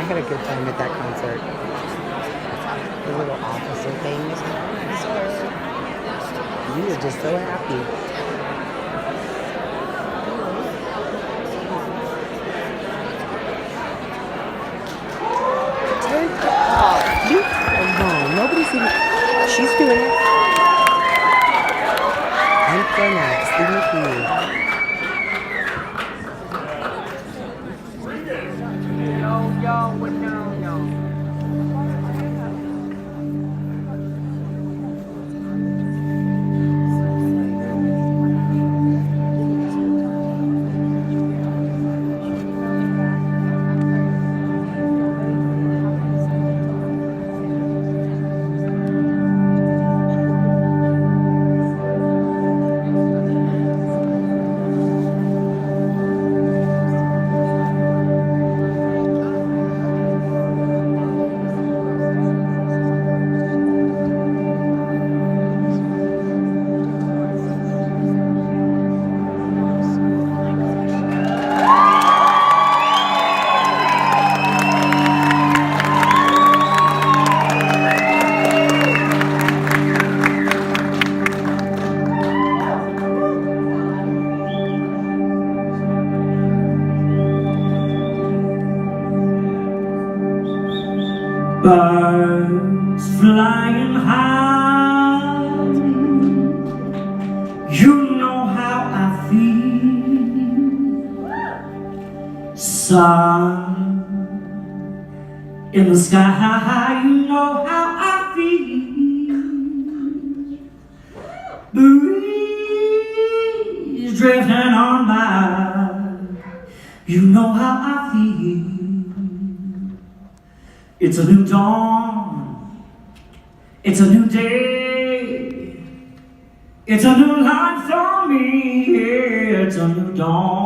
had a good time at that concert. The little officer thing was nice. You were just so happy. Turn it off. Leave her alone. Nobody's even. She's doing it. I'm for next. Leave me for you. Birds flying high, you know how I feel. Sun in the sky, you know how I feel. Breeze drifting on by, you know how I feel. It's a new dawn, it's a new day, it's a new life for me, yeah, it's a new dawn.